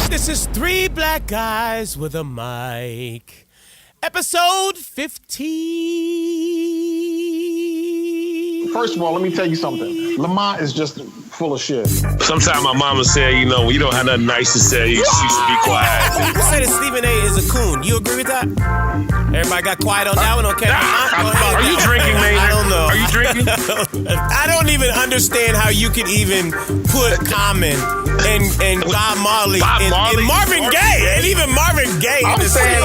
This is Three Black Guys with a Mic, episode 15. First of all, let me tell you something. Lamont is just full of shit. Sometimes my mama said, when you don't have nothing nice to say, you should be quiet. You said that Stephen A. is a coon. You agree with that? Everybody got quiet on that one, okay? Are you drinking, man? I don't know. Are you drinking? I don't even understand how you could even put Common and Bob Marley and Marvin Gaye, and even Marvin Gaye in the same.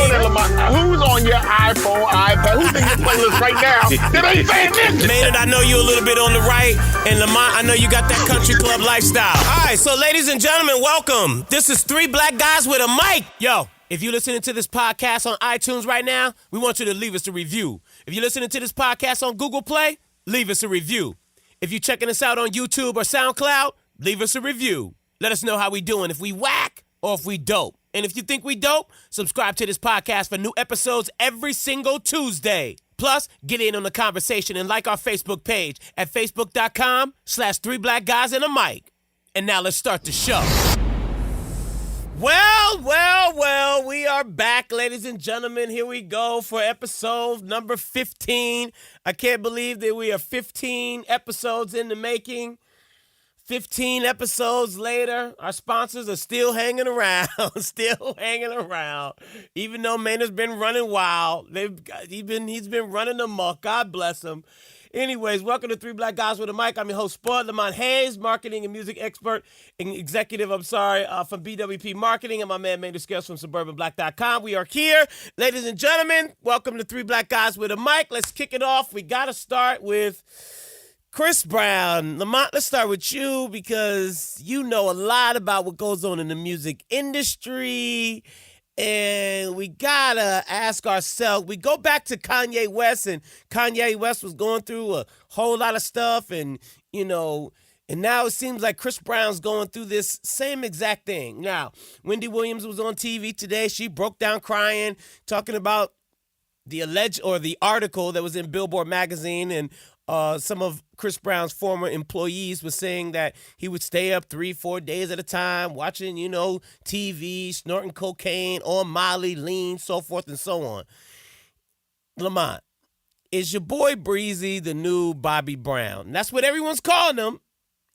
Who's on your iPhone, iPad? Who's in your playlist right now that ain't saying this? Maynard, I know you a little bit on the right, and Lamont, I know you got that country club lifestyle. All right, so ladies and gentlemen, welcome. This is Three Black Guys with a Mic. Yo, if you're listening to this podcast on iTunes right now, we want you to leave us a review. If you're listening to this podcast on Google Play, leave us a review. If you're checking us out on YouTube or SoundCloud, leave us a review. Let us know how we doing, if we whack or if we dope. And if you think we dope, subscribe to this podcast for new episodes every single Tuesday. Plus, get in on the conversation and like our Facebook page at facebook.com/Three Black Guys and a Mic. And now let's start the show. Well, we are back, ladies and gentlemen. Here we go for episode number 15. I can't believe that we are 15 episodes in the making. 15 episodes later, our sponsors are still hanging around, Even though Maynard's been running wild, he's been running amok. God bless him. Anyways, welcome to Three Black Guys with a Mic. I'm your host, Spud Lamont Hayes, marketing and music expert and executive, from BWP Marketing, and my man Maynard Scales from SuburbanBlack.com. We are here. Ladies and gentlemen, welcome to Three Black Guys with a Mic. Let's kick it off. We got to start with Chris Brown. Lamont, let's start with you because you know a lot about what goes on in the music industry. And we gotta ask ourselves, we go back to Kanye West, and Kanye West was going through a whole lot of stuff, and now it seems like Chris Brown's going through this same exact thing. Now, Wendy Williams was on TV today. She broke down crying, talking about the article that was in Billboard magazine, and some of Chris Brown's former employees were saying that he would stay up 3-4 days at a time watching, TV, snorting cocaine, on Molly, lean, so forth and so on. Lamont, is your boy Breezy the new Bobby Brown? That's what everyone's calling him.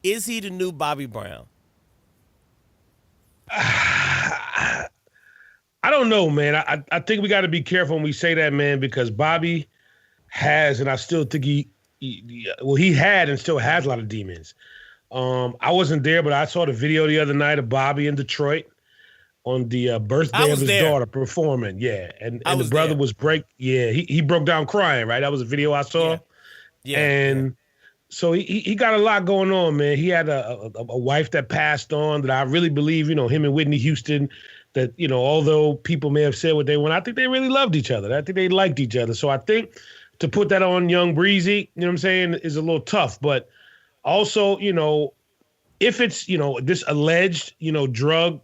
Is he the new Bobby Brown? I don't know, man. I think we got to be careful when we say that, man, because Bobby has, and I still think he had and still has a lot of demons. I wasn't there, but I saw the video the other night of Bobby in Detroit on the birthday of his daughter performing. Yeah, and the brother was he broke down crying, right? That was a video I saw. Yeah. So he got a lot going on, man. He had a wife that passed on that I really believe, him and Whitney Houston, that, although people may have said what they want, I think they really loved each other. I think they liked each other. So I think to put that on young Breezy, you know what I'm saying, is a little tough. But also, if it's, this alleged, drug,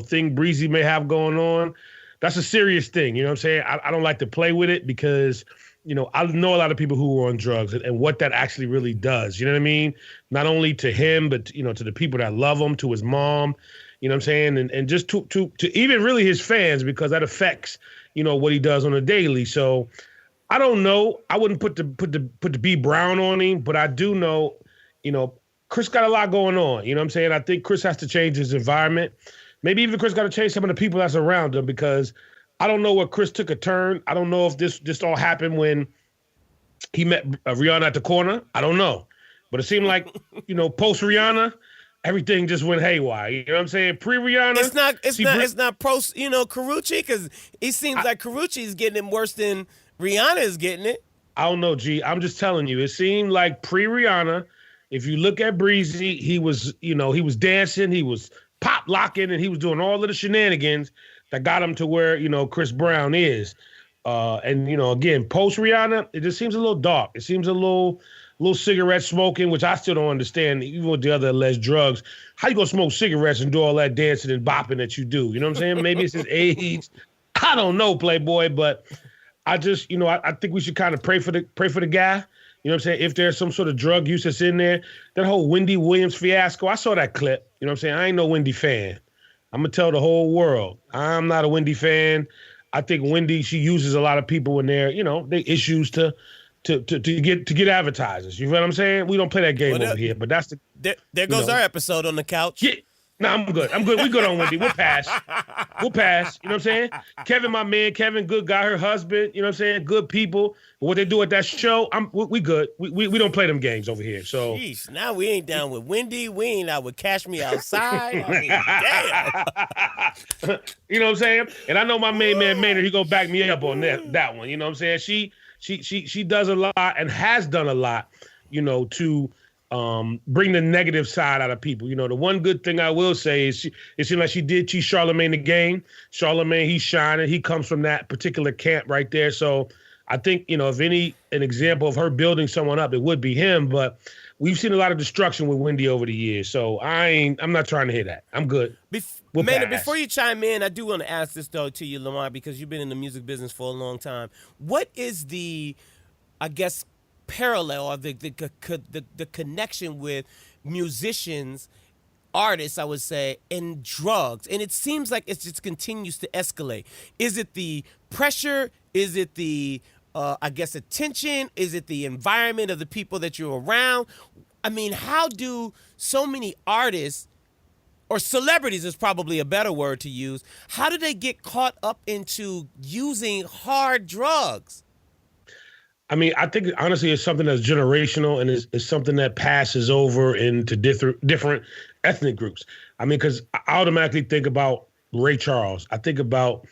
thing Breezy may have going on, that's a serious thing. You know what I'm saying? I don't like to play with it because, I know a lot of people who are on drugs and what that actually really does. You know what I mean? Not only to him, but, to the people that love him, to his mom, you know what I'm saying? And just to even really his fans, because that affects, what he does on a daily. So I don't know. I wouldn't put the B Brown on him, but I do know, Chris got a lot going on. You know what I'm saying? I think Chris has to change his environment. Maybe even Chris got to change some of the people that's around him, because I don't know where Chris took a turn. I don't know if this all happened when he met Rihanna at the corner. I don't know. But it seemed like, post Rihanna, everything just went haywire. You know what I'm saying? Pre-Rihanna. It's not post, Karrueche, because it seems like Karrueche is getting it worse than Rihanna is getting it. I don't know, G. I'm just telling you. It seemed like pre-Rihanna, if you look at Breezy, he was dancing, he was pop locking, and he was doing all of the shenanigans that got him to where, Chris Brown is. Again, post Rihanna, it just seems a little dark. It seems a little cigarette smoking, which I still don't understand, even with the other alleged drugs. How you gonna smoke cigarettes and do all that dancing and bopping that you do? You know what I'm saying? Maybe it's his age. I don't know, Playboy, but I just, I think we should kind of pray for the guy. You know what I'm saying? If there's some sort of drug use that's in there, that whole Wendy Williams fiasco, I saw that clip. You know what I'm saying? I ain't no Wendy fan. I'm gonna tell the whole world. I'm not a Wendy fan. I think Wendy, she uses a lot of people when they're, they issues to get advertisers. You know what I'm saying? We don't play that game over here, but that's the there goes our episode on the couch. Yeah. No, I'm good. We good on Wendy. We'll pass. You know what I'm saying? Kevin, my man, Kevin, good guy, her husband, you know what I'm saying? Good people. But what they do at that show, we good. We don't play them games over here. So jeez, now we ain't down with Wendy. We ain't out with Cash Me Outside. I mean, damn. You know what I'm saying? And I know my main man Maynard, he gonna back me up on that one. You know what I'm saying? She does a lot and has done a lot, to bring the negative side out of people. The one good thing I will say is it seemed like she did teach Charlamagne the game. Charlamagne, he's shining. He comes from that particular camp right there. So I think, if an example of her building someone up, it would be him. But we've seen a lot of destruction with Wendy over the years. So I'm not trying to hear that. I'm good. Maynard, before you chime in, I do want to ask this, though, to you, Lamar, because you've been in the music business for a long time. What is the, I guess, parallel or the connection with musicians, artists, I would say, and drugs? And it seems like it just continues to escalate. Is it the pressure? Is it the attention? Is it the environment of the people that you're around? I mean, how do so many artists, or celebrities is probably a better word to use, how do they get caught up into using hard drugs? I mean, I think honestly it's something that's generational and it's something that passes over into different ethnic groups. I mean, because I automatically think about Ray Charles. I think about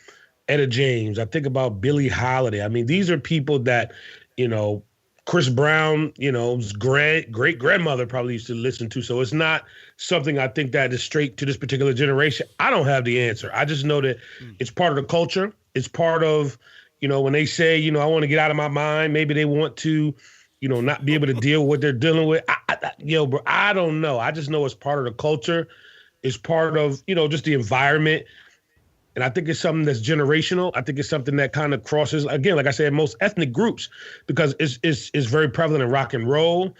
Etta James. I think about Billie Holiday. I mean, these are people that, Chris Brown, his great-grandmother probably used to listen to. So it's not something I think that is straight to this particular generation. I don't have the answer. I just know that it's part of the culture. It's part of, when they say, I want to get out of my mind, maybe they want to, not be able to deal with what they're dealing with. Bro, I don't know. I just know it's part of the culture. It's part of, just the environment. And I think it's something that's generational. I think it's something that kind of crosses, again, like I said, most ethnic groups, because it's very prevalent in rock and roll,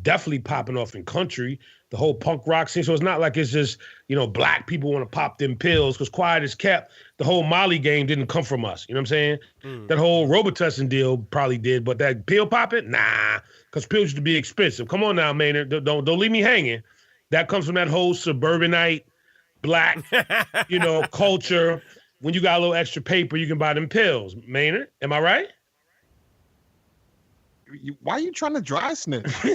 definitely popping off in country, the whole punk rock scene. So it's not like it's just, black people want to pop them pills, because quiet is kept. The whole Molly game didn't come from us. You know what I'm saying? That whole Robitussin deal probably did, but that pill popping, nah, because pills used to be expensive. Come on now, Maynard, don't leave me hanging. That comes from that whole suburbanite, black, culture. When you got a little extra paper, you can buy them pills. Maynard, am I right? Why are you trying to dry snitch? Why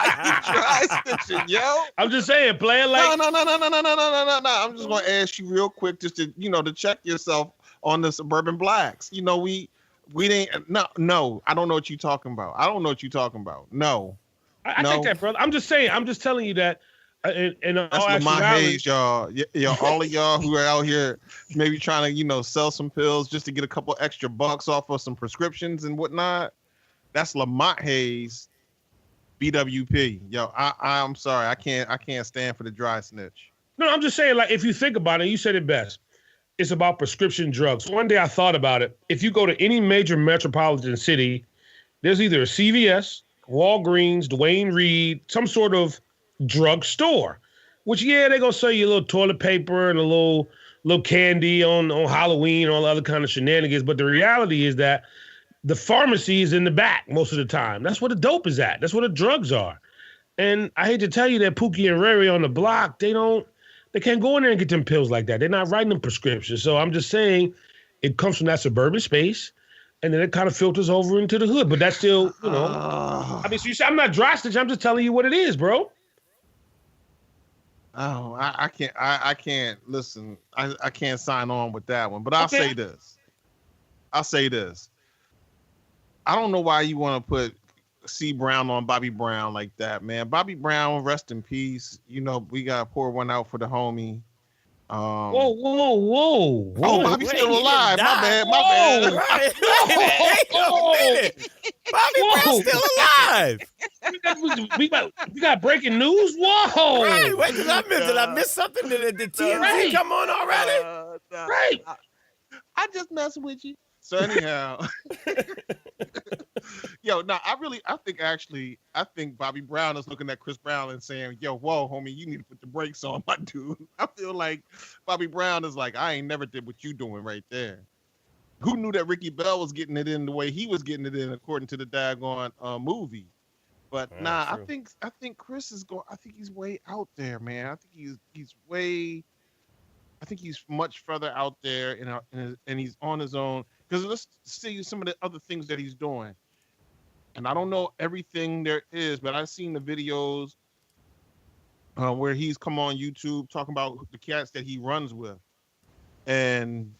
are you dry snitching, yo? I'm just saying, play it like no. I'm just gonna ask you real quick, just to to check yourself on the suburban blacks. We didn't. No. I don't know what you're talking about. No. I take that, brother. I'm just saying. I'm just telling you that. That's Lamont Hayes, y'all. All of y'all who are out here maybe trying to, sell some pills just to get a couple extra bucks off of some prescriptions and whatnot. That's Lamont Hayes, BWP. Yo, I'm sorry. I can't stand for the dry snitch. No, I'm just saying, like, if you think about it, you said it best. It's about prescription drugs. One day I thought about it. If you go to any major metropolitan city, there's either a CVS, Walgreens, Duane Reade, some sort of drug store, which they're gonna sell you a little toilet paper and a little candy on Halloween and all other kind of shenanigans. But the reality is that the pharmacy is in the back most of the time. That's where the dope is at. That's where the drugs are. And I hate to tell you that Pookie and Rary on the block, they can't go in there and get them pills like that. They're not writing them prescriptions. So I'm just saying it comes from that suburban space, and then it kind of filters over into the hood. But that's still, I mean, so you say I'm not dry stitch. I'm just telling you what it is, bro. Oh, I can't listen. I can't sign on with that one. But I'll say this. I don't know why you want to put C Brown on Bobby Brown like that, man. Bobby Brown, rest in peace. We gotta pour one out for the homie. Whoa. Oh, Bobby's still alive. My bad. Right. Bobby Brown's still alive. We got breaking news. Whoa! Right. Wait, did I miss something? Did TMZ come on already? Right. I just mess with you. So anyhow, Yo, no, I think Bobby Brown is looking at Chris Brown and saying, yo, whoa, homie, you need to put the brakes on, my dude. I feel like Bobby Brown is like, I ain't never did what you doing right there. Who knew that Ricky Bell was getting it in the way he was getting it in, according to the daggone movie? But I think Chris is going. I think he's way out there, man. I think he's much further out there, and he's on his own. Because let's see some of the other things that he's doing. And I don't know everything there is, but I've seen the videos where he's come on YouTube talking about the cats that he runs with. And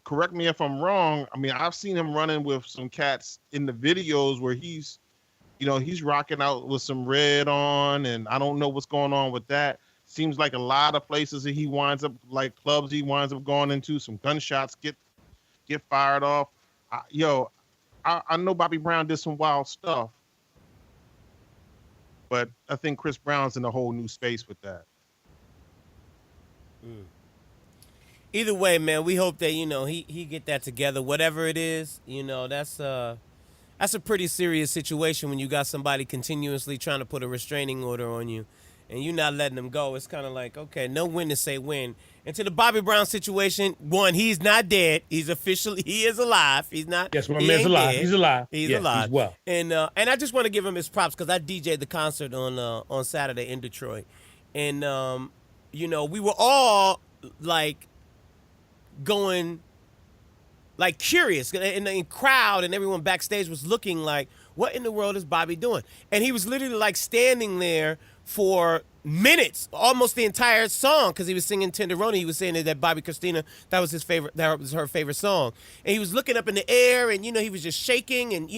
correct me if I'm wrong. I mean, I've seen him running with some cats in the videos where he's rocking out with some red on, and I don't know what's going on with that. Seems like a lot of places that he winds up, like clubs he winds up going into, some gunshots get fired off. I know Bobby Brown did some wild stuff, but I think Chris Brown's in a whole new space with that. Either way, man, we hope that, he get that together. Whatever it is, that's a pretty serious situation when you got somebody continuously trying to put a restraining order on you and you're not letting them go. It's kind of like, okay, no win to say win. And to the Bobby Brown situation, one, he's not dead. He is alive. He's not. Yes, my man's alive. Dead. He's alive. He's alive. He's well. And I just want to give him his props because I DJ'd the concert on Saturday in Detroit. And, we were all like going like curious, and the crowd and everyone backstage was looking like, what in the world is Bobby doing? And he was literally like standing there for minutes, almost the entire song, because he was singing Tenderoni. He was saying that Bobby Christina, that was her favorite song. And he was looking up in the air, and he was just shaking, and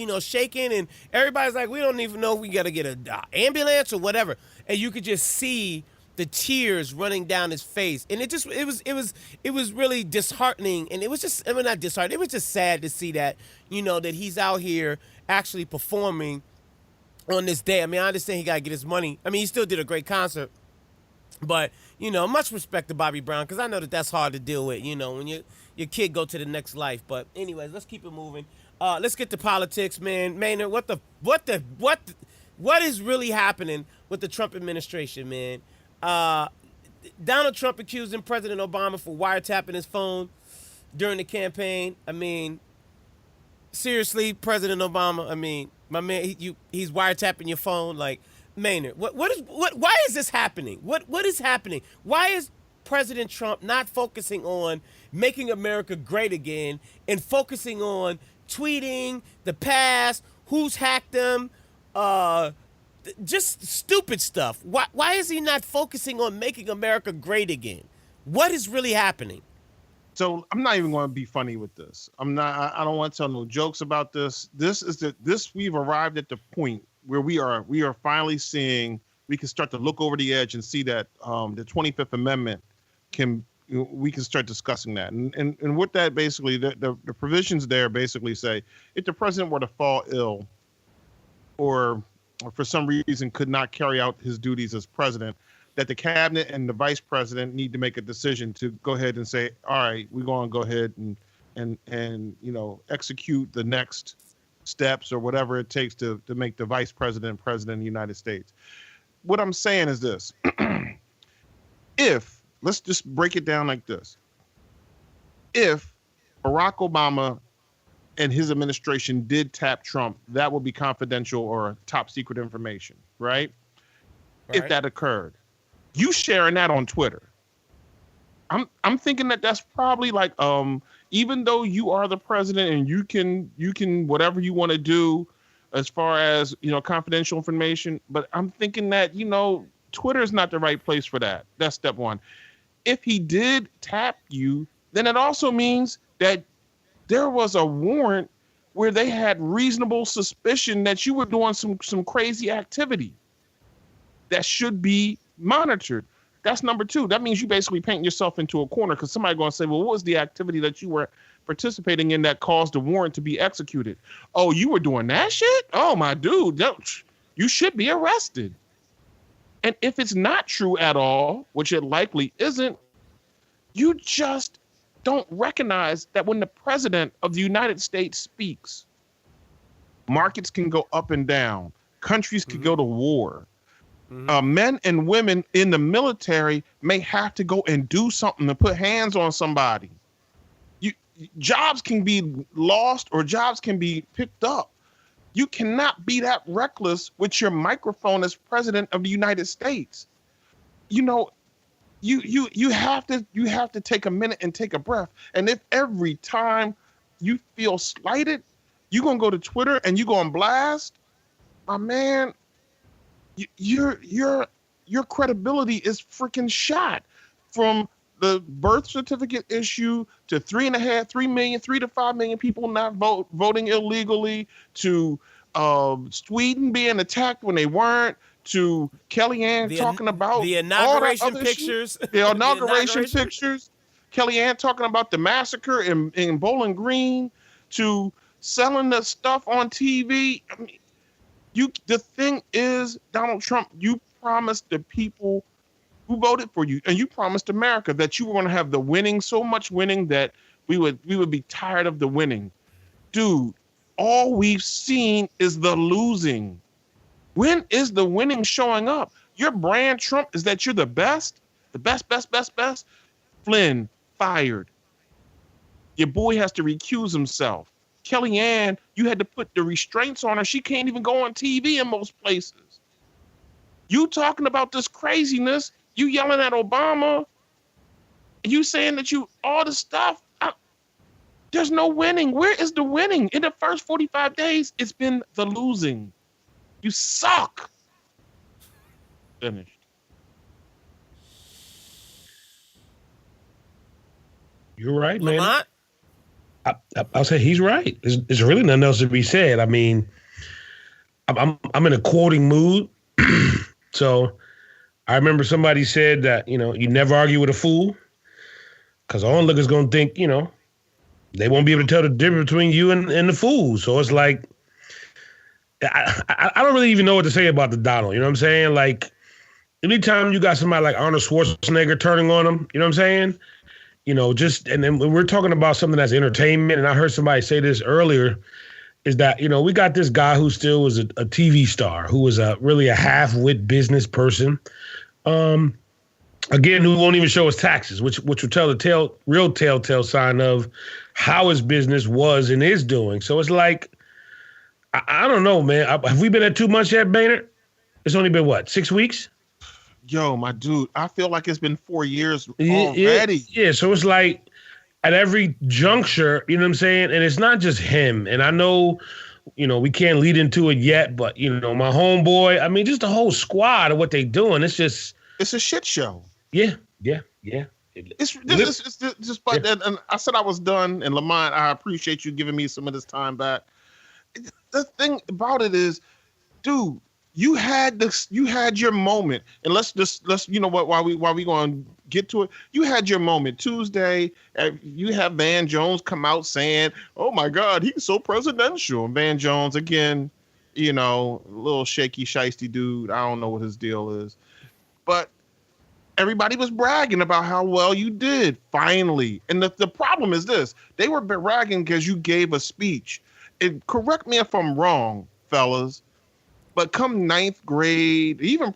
everybody's like, we don't even know if we got to get an ambulance or whatever. And you could just see the tears running down his face, and it was really disheartening, and it was just, not disheartening, it was just sad to see that, that he's out here actually performing on this day. I mean, I understand he got to get his money. I mean, he still did a great concert, but, much respect to Bobby Brown, because I know that that's hard to deal with, when your kid go to the next life. But anyways, let's keep it moving. Let's get to politics, man. Maynard, what is really happening with the Trump administration, man? Donald Trump accusing President Obama for wiretapping his phone during the campaign. I mean, seriously, President Obama, I mean, my man, he's wiretapping your phone. Like, Maynard, why is this happening? What is happening? Why is President Trump not focusing on making America great again and focusing on tweeting the past, who's hacked them, just stupid stuff? Why is he not focusing on making America great again? What is really happening? So I'm not even going to be funny with this. I don't want to tell no jokes about this. We've arrived at the point where we are finally seeing, we can start to look over the edge and see that the 25th Amendment we can start discussing that. And what that basically, the provisions there basically say, if the president were to fall ill or for some reason could not carry out his duties as president, that the cabinet and the vice president need to make a decision to go ahead and say, all right, we're going to go ahead and execute the next steps or whatever it takes to make the vice president president of the United States. What I'm saying is this. Let's just break it down like this. If Barack Obama and his administration did tap Trump, that would be confidential or top secret information, right? If that occurred. You sharing that on Twitter. I'm thinking that's probably like, even though you are the president and you can whatever you want to do as far as, confidential information, but I'm thinking that, Twitter is not the right place for that. That's step one. If he did tap you, then it also means that there was a warrant where they had reasonable suspicion that you were doing some crazy activity that should be monitored. That's number two. That means you basically paint yourself into a corner because somebody's going to say, well, what was the activity that you were participating in that caused the warrant to be executed? Oh, you were doing that shit? Oh, my dude, you should be arrested. And if it's not true at all, which it likely isn't, you just don't recognize that when the president of the United States speaks, Markets can go up and down. Countries can go to war. Men and women in the military may have to go and do something to put hands on somebody. Jobs can be lost or jobs can be picked up. You cannot be that reckless with your microphone as president of the United States. You know, you have to take a minute and take a breath. And if every time you feel slighted, you're gonna go to Twitter and you're gonna blast, my man, your credibility is freaking shot. From the birth certificate issue to 3 to 5 million people not voting illegally, to Sweden being attacked when they weren't, to Kellyanne talking about the inauguration pictures. The inauguration pictures. Kellyanne talking about the massacre in Bowling Green, to selling the stuff on TV. I mean, the thing is, Donald Trump, you promised the people who voted for you, and you promised America that you were going to have the winning, so much winning that we would be tired of the winning. Dude, all we've seen is the losing. When is the winning showing up? Your brand, Trump, is that you're the best. Flynn fired. Your boy has to recuse himself. Kellyanne, you had to put the restraints on her. She can't even go on TV in most places. You talking about this craziness, you yelling at Obama, you saying that you all the stuff. There's no winning. Where is the winning? In the first 45 days, it's been the losing. You suck. Finished. You're right, man. Lamont? I'll say he's right. There's really nothing else to be said. I mean, I'm in a quoting mood. So I remember somebody said that, you never argue with a fool, because onlookers going to think, they won't be able to tell the difference between you and the fool. So it's like, I don't really even know what to say about the Donald. You know what I'm saying? Like, anytime you got somebody like Arnold Schwarzenegger turning on him, you know what I'm saying? And then when we're talking about something that's entertainment, and I heard somebody say this earlier, is that, we got this guy who still was a TV star, who was really a half-wit business person, again, who won't even show his taxes, which will tell the real telltale sign of how his business was and is doing. So it's like, I don't know, man. Have we been at 2 months yet, Boehner? It's only been, 6 weeks? Yo, my dude, I feel like it's been 4 years already. Yeah, so it's like at every juncture, you know what I'm saying? And it's not just him. And I know, we can't lead into it yet, but, my homeboy, I mean, just the whole squad of what they doing, it's a shit show. Yeah. It's just, but and I said I was done, and Lamont, I appreciate you giving me some of this time back. The thing about it is, dude, you had your moment, and let's while we going to get to it, you had your moment Tuesday. You have Van Jones come out saying, "Oh my God, he's so presidential." Van Jones again, a little shaky, shiesty dude. I don't know what his deal is, but everybody was bragging about how well you did finally. And the problem is this: they were bragging because you gave a speech. And correct me if I'm wrong, fellas, but come ninth grade, every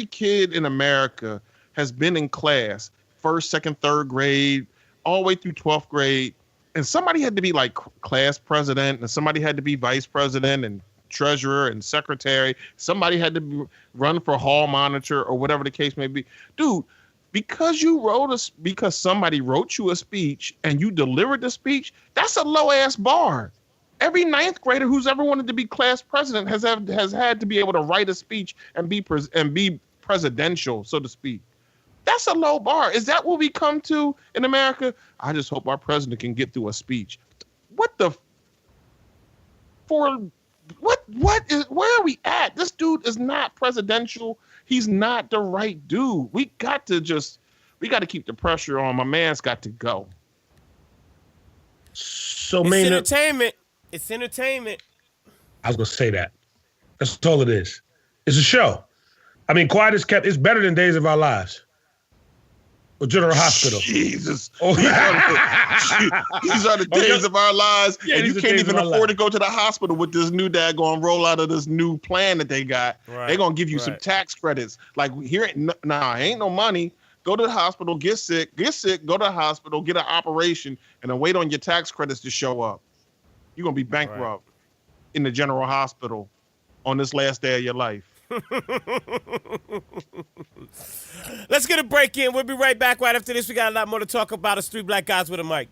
kid in America has been in class, first, second, third grade, all the way through 12th grade. And somebody had to be like class president, and somebody had to be vice president and treasurer and secretary. Somebody had to run for hall monitor or whatever the case may be. Dude, because somebody wrote you a speech and you delivered the speech, that's a low ass bar. Every ninth grader who's ever wanted to be class president has had to be able to write a speech and be presidential, so to speak. That's a low bar. Is that what we come to in America? I just hope our president can get through a speech. Where are we at? This dude is not presidential. He's not the right dude. We got to keep the pressure on. My man's got to go. So, it's entertainment. It's entertainment. I was going to say that. That's all it is. It's a show. I mean, quiet is kept. It's better than Days of Our Lives. Or General Hospital. Jesus. Oh, these are the days of our lives. Yeah, and you can't even afford to go to the hospital with this new daggone rollout of this new plan that they got. Right. They're going to give you some tax credits. Like, here, ain't no money. Go to the hospital, get sick, go to the hospital, get an operation, and then wait on your tax credits to show up. You're going to be bankrupt in the general hospital on this last day of your life. Let's get a break in. We'll be right back right after this. We got a lot more to talk about. It's Three Black Guys with a Mic.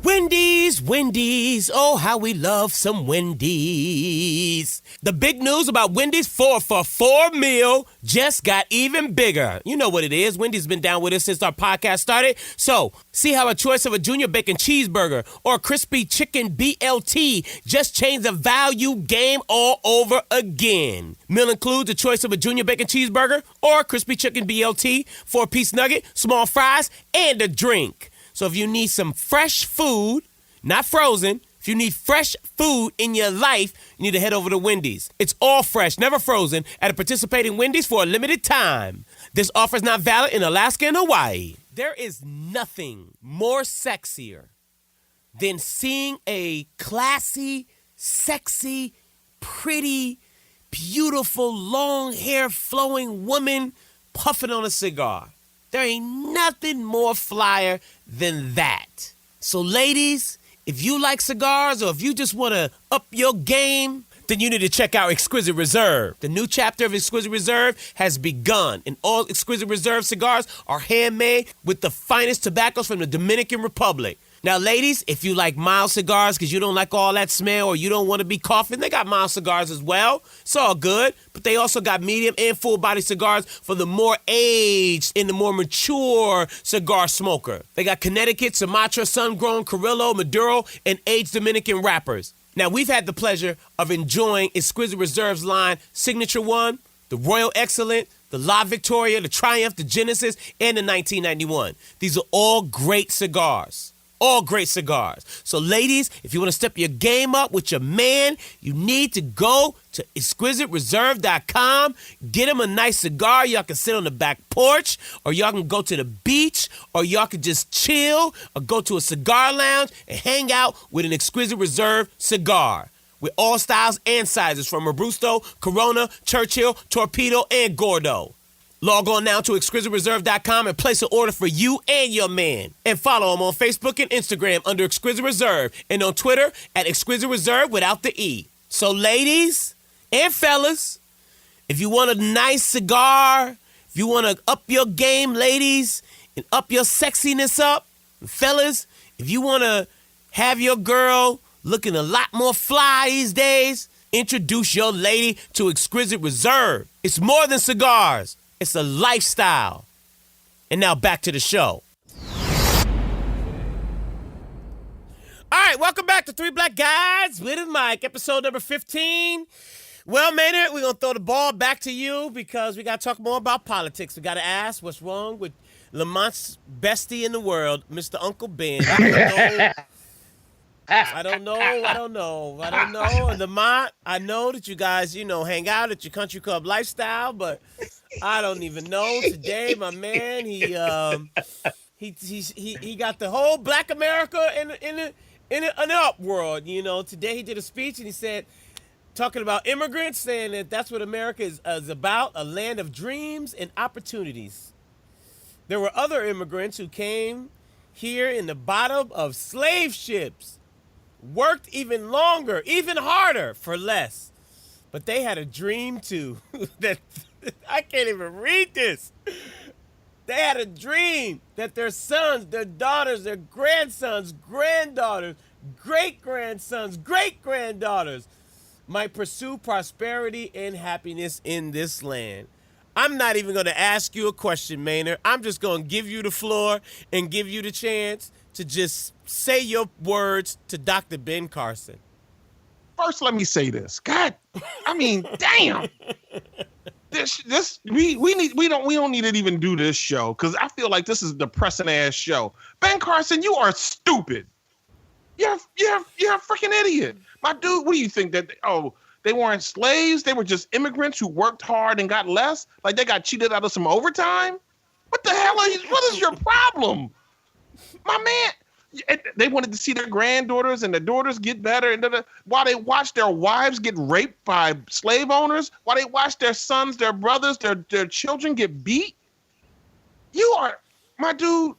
Wendy's, oh, how we love some Wendy's. The big news about Wendy's 4 for $4 meal just got even bigger. You know what it is. Wendy's been down with us since our podcast started. So, see how a choice of a junior bacon cheeseburger or crispy chicken BLT just changed the value game all over again. Meal includes a choice of a junior bacon cheeseburger or crispy chicken BLT, 4-piece nugget, small fries, and a drink. So if you need some fresh food, not frozen, if you need fresh food in your life, you need to head over to Wendy's. It's all fresh, never frozen, at a participating Wendy's for a limited time. This offer is not valid in Alaska and Hawaii. There is nothing more sexier than seeing a classy, sexy, pretty, beautiful, long hair flowing woman puffing on a cigar. There ain't nothing more flyer than that. So ladies, if you like cigars or if you just want to up your game, then you need to check out Exquisite Reserve. The new chapter of Exquisite Reserve has begun, and all Exquisite Reserve cigars are handmade with the finest tobaccos from the Dominican Republic. Now, ladies, if you like mild cigars because you don't like all that smell or you don't want to be coughing, they got mild cigars as well. It's all good. But they also got medium and full-body cigars for the more aged and the more mature cigar smoker. They got Connecticut, Sumatra, Sun-Grown, Carrillo, Maduro, and aged Dominican wrappers. Now, we've had the pleasure of enjoying Exquisite Reserve's line Signature One, the Royal Excellent, the La Victoria, the Triumph, the Genesis, and the 1991. These are all great cigars. All great cigars. So ladies, if you want to step your game up with your man, you need to go to exquisitereserve.com. Get him a nice cigar. Y'all can sit on the back porch, or y'all can go to the beach, or y'all can just chill, or go to a cigar lounge and hang out with an Exquisite Reserve cigar. With all styles and sizes from Robusto, Corona, Churchill, Torpedo, and Gordo. Log on now to exquisitereserve.com and place an order for you and your man. And follow him on Facebook and Instagram under Exquisite Reserve and on Twitter at Exquisite Reserve without the E. So ladies and fellas, if you want a nice cigar, if you want to up your game, ladies, and up your sexiness up, fellas, if you want to have your girl looking a lot more fly these days, introduce your lady to Exquisite Reserve. It's more than cigars. It's a lifestyle. And now back to the show. All right, welcome back to Three Black Guys with a Mic, episode number 15. Well, Maynard, we're going to throw the ball back to you because we got to talk more about politics. We got to ask what's wrong with Lamont's bestie in the world, Mr. Uncle Ben. I don't know. Lamont, I know that you guys, hang out at your country club lifestyle, but I don't even know. Today, my man, he got the whole Black America in an uproar. Today he did a speech and he said, talking about immigrants, saying that's what America is about, a land of dreams and opportunities. There were other immigrants who came here in the bottom of slave ships, worked even longer, even harder for less. But they had a dream too. That I can't even read this. They had a dream that their sons, their daughters, their grandsons, granddaughters, great-grandsons, great-granddaughters might pursue prosperity and happiness in this land. I'm not even going to ask you a question, Maynard. I'm just going to give you the floor and give you the chance to just say your words to Dr. Ben Carson. First, let me say this. God, I mean, damn. We don't need to even do this show because I feel like this is a depressing ass show. Ben Carson, you are stupid. You're a freaking idiot. My dude, what do you think that They weren't slaves. They were just immigrants who worked hard and got less. Like they got cheated out of some overtime. What the hell what is your problem? My man, they wanted to see their granddaughters and their daughters get better. And while they watched their wives get raped by slave owners, while they watched their sons, their brothers, their children get beat. My dude,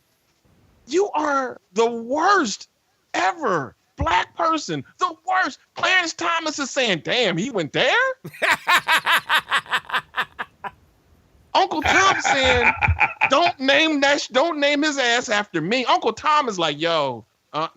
you are the worst ever Black person. The worst. Clarence Thomas is saying, damn, he went there? Uncle Tom saying, don't name his ass after me. Uncle Tom is like, yo, Y'all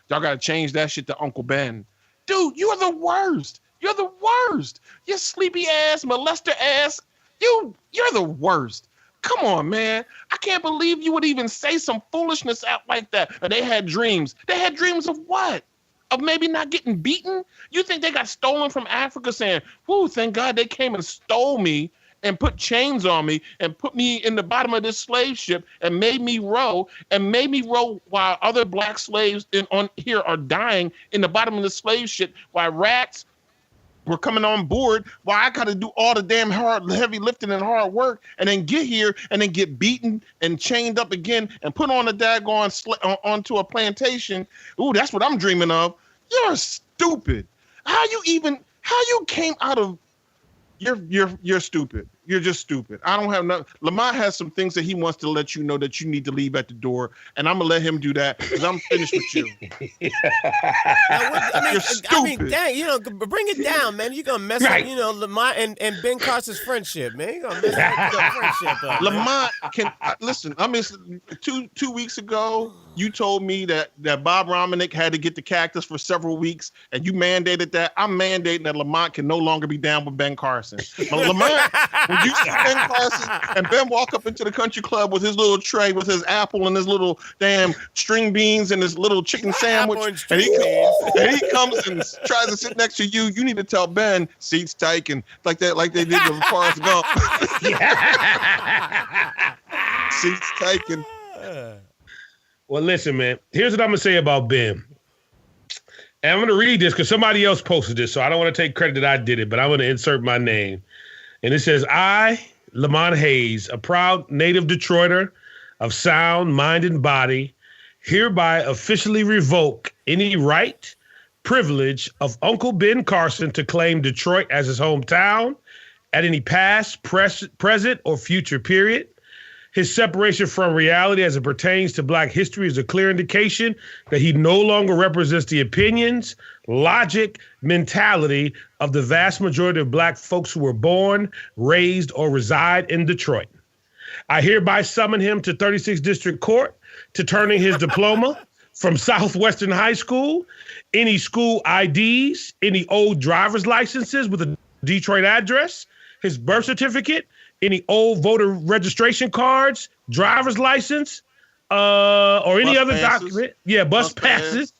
got to change that shit to Uncle Ben. Dude, you are the worst. You're the worst. You sleepy ass, molester ass. You're the worst. Come on, man. I can't believe you would even say some foolishness out like that. And they had dreams. They had dreams of what? Of maybe not getting beaten? You think they got stolen from Africa saying, whoo, thank God they came and stole me and put chains on me and put me in the bottom of this slave ship and made me row while other Black slaves on here are dying in the bottom of the slave ship while rats were coming on board while I got to do all the damn heavy lifting and hard work and then get here and then get beaten and chained up again and put on a daggone onto a plantation. Ooh, that's what I'm dreaming of. You're stupid. How you came out of You're stupid. You're just stupid. I don't have nothing. Lamont has some things that he wants to let you know that you need to leave at the door, and I'm gonna let him do that because I'm finished with you. You're stupid. Dang, bring it down, man. You're gonna mess up, Lamont and Ben Carson's friendship, man. You're gonna mess up the friendship up. Lamont listen. I mean, 2 weeks ago, you told me that Bob Romanek had to get the cactus for several weeks, and you mandated that. I'm mandating that Lamont can no longer be down with Ben Carson. But Lamont, when you see Ben Carson and Ben walk up into the country club with his little tray with his apple and his little damn string beans and his little chicken sandwich, and he comes and tries to sit next to you, you need to tell Ben, seats taken, like they did with Forrest Gump. Seats taken. Well, listen, man. Here's what I'm going to say about Ben. And I'm going to read this because somebody else posted this, so I don't want to take credit that I did it, but I'm going to insert my name. And it says, I, Lamont Hayes, a proud native Detroiter of sound mind and body, hereby officially revoke any right, privilege of Uncle Ben Carson to claim Detroit as his hometown at any past, present, or future period. His separation from reality as it pertains to Black history is a clear indication that he no longer represents the opinions, logic, mentality of the vast majority of Black folks who were born, raised, or reside in Detroit. I hereby summon him to 36th District Court to turning his diploma from Southwestern High School, any school IDs, any old driver's licenses with a Detroit address, his birth certificate, any old voter registration cards, driver's license, or any other document. Yeah, bus passes,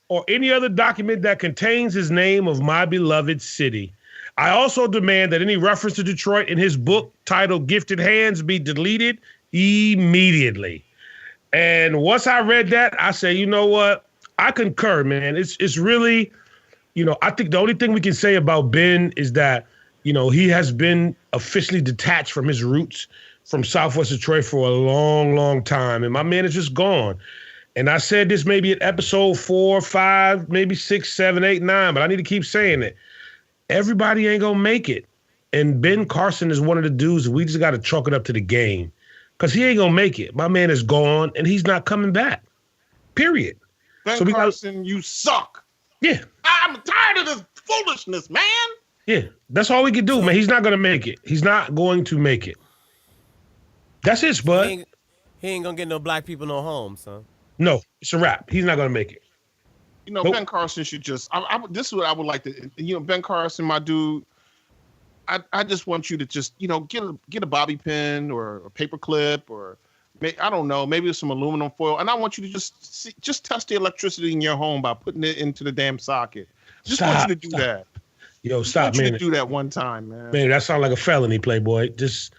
or any other document that contains his name of my beloved city. I also demand that any reference to Detroit in his book titled Gifted Hands be deleted immediately. And once I read that, I say, you know what? I concur, man. It's really, I think the only thing we can say about Ben is that, he has been officially detached from his roots from Southwest Detroit for a long, long time. And my man is just gone. And I said this maybe at episode 4, 5, maybe 6, 7, 8, 9, but I need to keep saying it. Everybody ain't going to make it. And Ben Carson is one of the dudes that we just got to chalk it up to the game because he ain't going to make it. My man is gone and he's not coming back. Period. Ben Carson, you suck. Yeah. I'm tired of this foolishness, man. Yeah, that's all we can do, man. He's not going to make it. He's not going to make it. That's it, Spud. He ain't going to get no Black people no home, son. No, it's a wrap. He's not going to make it. Nope. Ben Carson should just, this is what I would like to, Ben Carson, my dude, I just want you to just, get a bobby pin or a paper clip or, I don't know, maybe some aluminum foil. And I want you to just test the electricity in your home by putting it into the damn socket. Want you to do that. Yo, stop, man. You do that one time, man. Man, that sounds like a felony, Playboy. Just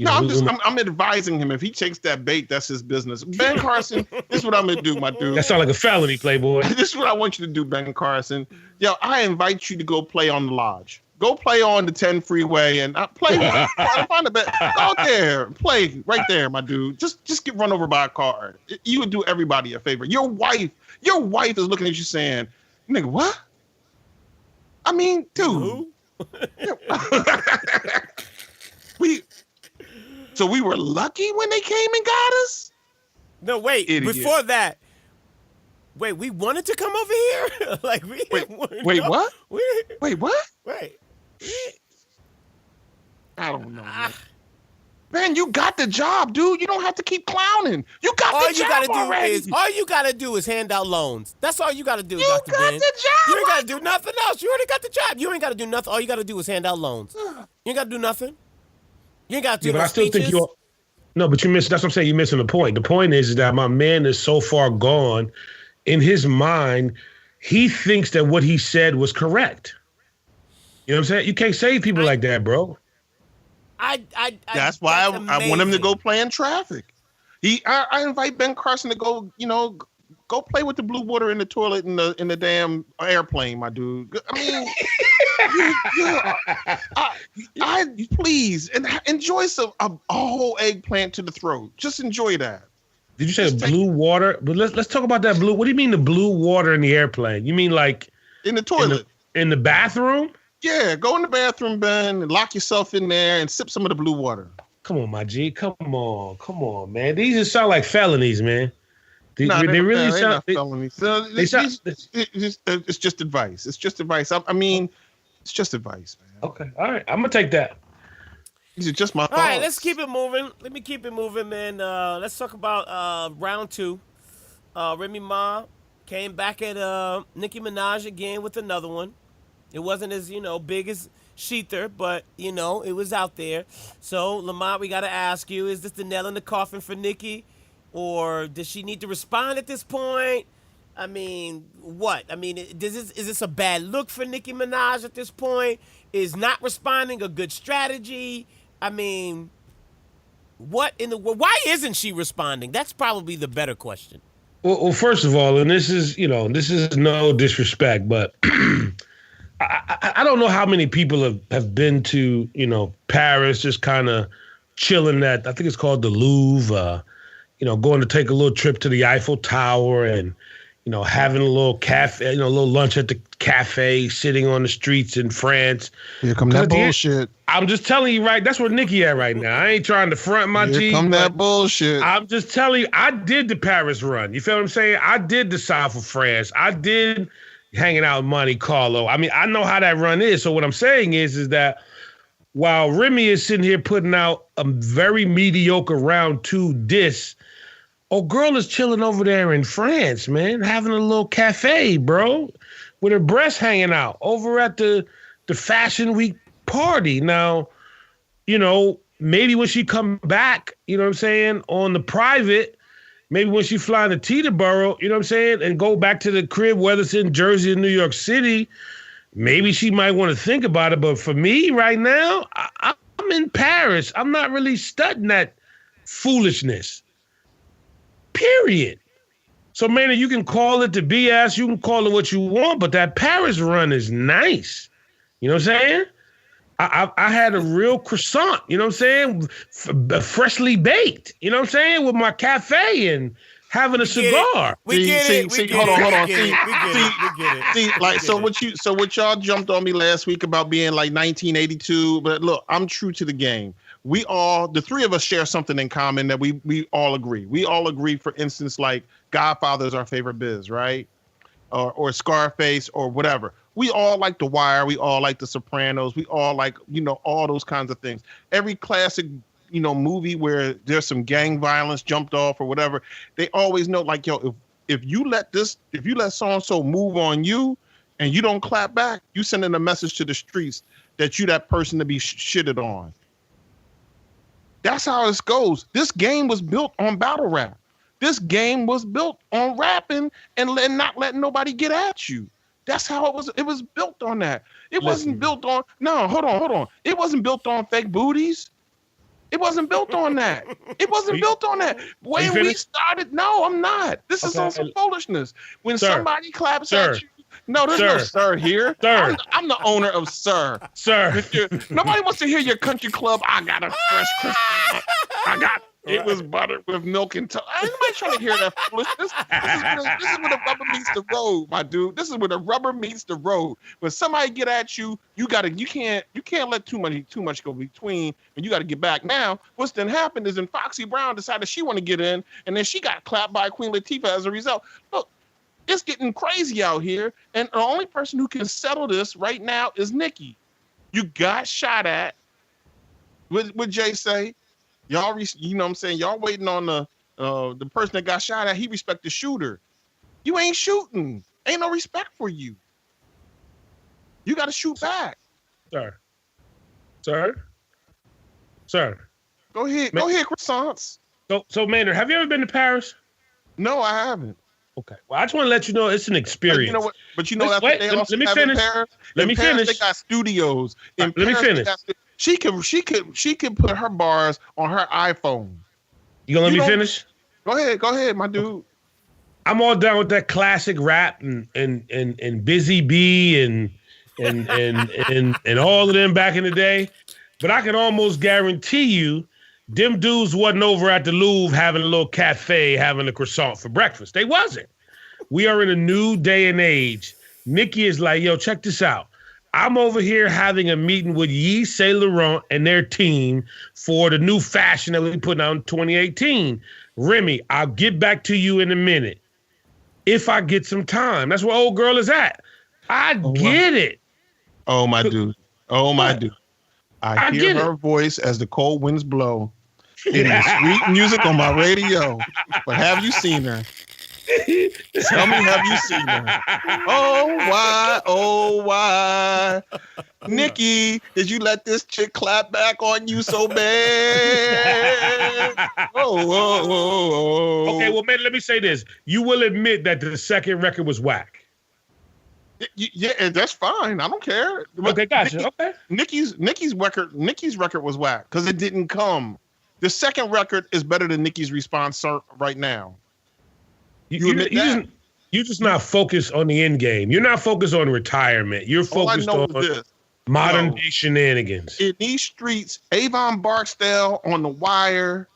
I'm advising him. If he takes that bait, that's his business. Ben Carson, this is what I'm gonna do, my dude. That sounds like a felony, Playboy. This is what I want you to do, Ben Carson. Yo, I invite you to go play on the Lodge. Go play on the 10 freeway and play. Find a bet. Go out there, play right there, my dude. Just get run over by a car. You would do everybody a favor. Your wife is looking at you saying, "Nigga, what?" I mean, dude. So we were lucky when they came and got us? No, wait. Idiot. Before that, we wanted to come over here? Like we Wait, what? Wait, what? Wait. I don't know. Man, you got the job, dude. You don't have to keep clowning. You got the job already. All you gotta do is hand out loans. That's all you gotta do, you Dr. got Ben. the job. You ain't gotta do nothing else. You already got the job. You ain't gotta do nothing. All you gotta do is hand out loans. You ain't gotta do nothing. You ain't gotta do but I still think you're. No, but you miss. That's what I'm saying. You're missing the point. The point is that my man is so far gone. In his mind, he thinks that what he said was correct. You know what I'm saying? You can't save people like that, bro. That's why I want him to go play in traffic. I invite Ben Carson to go, go play with the blue water in the toilet in the damn airplane, my dude. I mean, please enjoy a whole eggplant to the throat. Just enjoy that. Did you say blue water? But let's talk about that blue. What do you mean the blue water in the airplane? You mean like in the toilet, in the bathroom? Yeah, go in the bathroom, Ben, and lock yourself in there and sip some of the blue water. Come on, my G. Come on, man. These just sound like felonies, man. They really sound like felonies. It's just advice. It's just advice. I mean, it's just advice, man. Okay, all right. I'm gonna take that. These are just my thoughts. All right, let's keep it moving. Let me keep it moving, man. Let's talk about round 2. Remy Ma came back at Nicki Minaj again with another one. It wasn't as, big as Sheether, but, it was out there. So, Lamont, we got to ask you, is this the nail in the coffin for Nicki? Or does she need to respond at this point? I mean, what? I mean, is this a bad look for Nicki Minaj at this point? Is not responding a good strategy? I mean, what in the world? Why isn't she responding? That's probably the better question. Well, first of all, and this is no disrespect, but I don't know how many people have been to, Paris, just kind of chilling at, I think it's called the Louvre, going to take a little trip to the Eiffel Tower and, having a little cafe, a little lunch at the cafe, sitting on the streets in France. Here come that bullshit. I'm just telling you, right? That's where Nicki at right now. I ain't trying to front my G. Here come that bullshit. I'm just telling you, I did the Paris run. You feel what I'm saying? I did the south of France. I did hanging out with Monte Carlo. I mean, I know how that run is. So what I'm saying is that while Remy is sitting here putting out a very mediocre round 2 diss, girl is chilling over there in France, man, having a little cafe, bro, with her breasts hanging out over at the Fashion Week party. Now, maybe when she come back, you know what I'm saying, on the private, maybe when she fly to Teterboro, you know what I'm saying, and go back to the crib, whether it's in Jersey or New York City, maybe she might want to think about it. But for me right now, I'm in Paris. I'm not really studying that foolishness. Period. So, man, you can call it the BS, you can call it what you want, but that Paris run is nice. You know what I'm saying? I had a real croissant, you know what I'm saying? Freshly baked, you know what I'm saying? With my cafe and having a cigar. We get it. Hold on. See, so what y'all jumped on me last week about being like 1982, but look, I'm true to the game. The three of us share something in common that we all agree. We all agree, for instance, like Godfather is our favorite biz, right? Or Scarface or whatever. We all like The Wire. We all like The Sopranos. We all like, all those kinds of things. Every classic, movie where there's some gang violence jumped off or whatever, they always know, like, yo, if you let so-and-so move on you and you don't clap back, you sending a message to the streets that you that person to be shitted on. That's how this goes. This game was built on battle rap. This game was built on rapping and not letting nobody get at you. That's how it was. It was built on that. Wasn't built on. No, hold on. It wasn't built on fake booties. It wasn't built on that. It wasn't built on that. When we started, no, I'm not. This is on some foolishness. When somebody claps at you, no, there's no sir here. Sir. I'm the owner of Sir. Sir. Nobody wants to hear your country club. I got a fresh Christmas. It was buttered with milk and toast. Ain't nobody trying to hear that foolishness. This is where the rubber meets the road, my dude. This is where the rubber meets the road. When somebody get at you, you can't let too much go between, and you got to get back. Now, what's then happened is, Foxy Brown decided she want to get in, and then she got clapped by Queen Latifah as a result. Look, it's getting crazy out here, and the only person who can settle this right now is Nicki. You got shot at. What Jay say? Y'all, you know what I'm saying? Y'all waiting on the person that got shot at. He respect the shooter. You ain't shooting. Ain't no respect for you. You got to shoot back. Sir. Go ahead, croissants. So Maynard, have you ever been to Paris? No, I haven't. Okay. Well, I just want to let you know it's an experience. You know what? But you know that's what they also have in Paris. Let me finish. They got studios. Let me finish. She can put her bars on her iPhone. You gonna let me finish? Go ahead, my dude. I'm all down with that classic rap and Busy Bee and all of them back in the day. But I can almost guarantee you, them dudes wasn't over at the Louvre having a little cafe, having a croissant for breakfast. They wasn't. We are in a new day and age. Nicki is like, yo, check this out. I'm over here having a meeting with Yves Saint Laurent and their team for the new fashion that we put out in 2018. Remy, I'll get back to you in a minute if I get some time. That's where old girl is at. I get it. Oh, my dude. I hear her voice as the cold winds blow. It is sweet music on my radio. But have you seen her? Tell me, have you seen her? Oh, why? Nicki, did you let this chick clap back on you so bad? Oh. Okay, well, man, let me say this. You will admit that the second record was whack. Yeah, that's fine. I don't care. Okay, gotcha. Nicki's record was whack because it didn't come. The second record is better than Nicki's response right now. You admit that? You're just not focused on the end game. You're not focused on retirement. You're focused on modern day shenanigans. In these streets, Avon Barksdale on The Wire,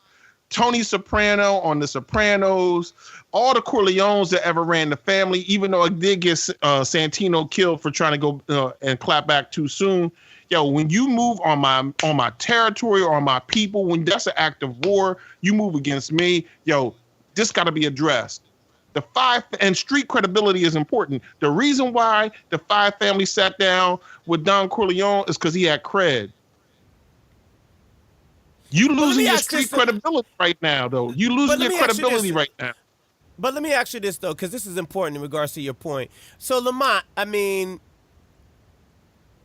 Tony Soprano on The Sopranos, all the Corleones that ever ran the family, even though it did get Santino killed for trying to go and clap back too soon. Yo, when you move on my territory or on my people, when that's an act of war, you move against me. Yo, this got to be addressed. The Five and street credibility is important. The reason why the Five family sat down with Don Corleone is because he had cred. You losing your street credibility right now, though. You losing your credibility right now. But let me ask you this, though, because this is important in regards to your point. So, Lamont, I mean,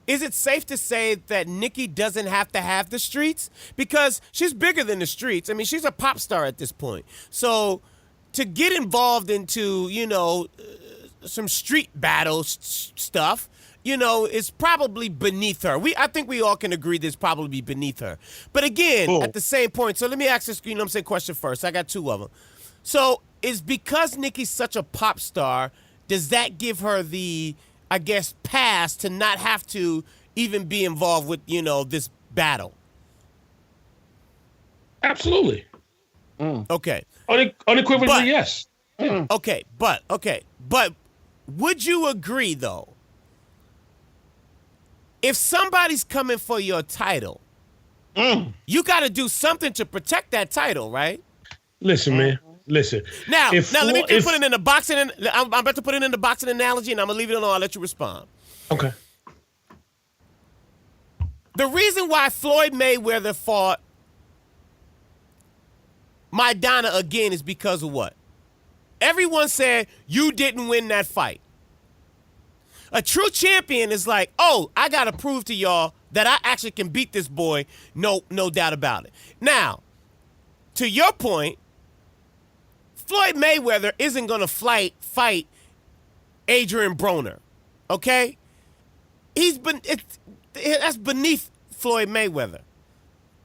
is it safe to say that Nicki doesn't have to have the streets? Because she's bigger than the streets. I mean, she's a pop star at this point. So to get involved into, some street battle stuff, is probably beneath her. I think we all can agree this probably be beneath her. But again, at the same point, so let me ask this, question first. I got two of them. So is because Nicki's such a pop star, does that give her the, I guess, pass to not have to even be involved with, this battle? Absolutely. Okay. Unequivocally, yes. Okay, but would you agree, though, if somebody's coming for your title, you got to do something to protect that title, right? Listen, man. Listen. Now let me put it in the boxing. I'm about to put it in the boxing analogy, and I'm gonna leave it alone. I'll let you respond. Okay. The reason why Floyd Mayweather fought Maidana again is because of what? Everyone said you didn't win that fight. A true champion is like, oh, I got to prove to y'all that I actually can beat this boy. No doubt about it. Now, to your point, Floyd Mayweather isn't going to fight Adrian Broner, okay? That's beneath Floyd Mayweather.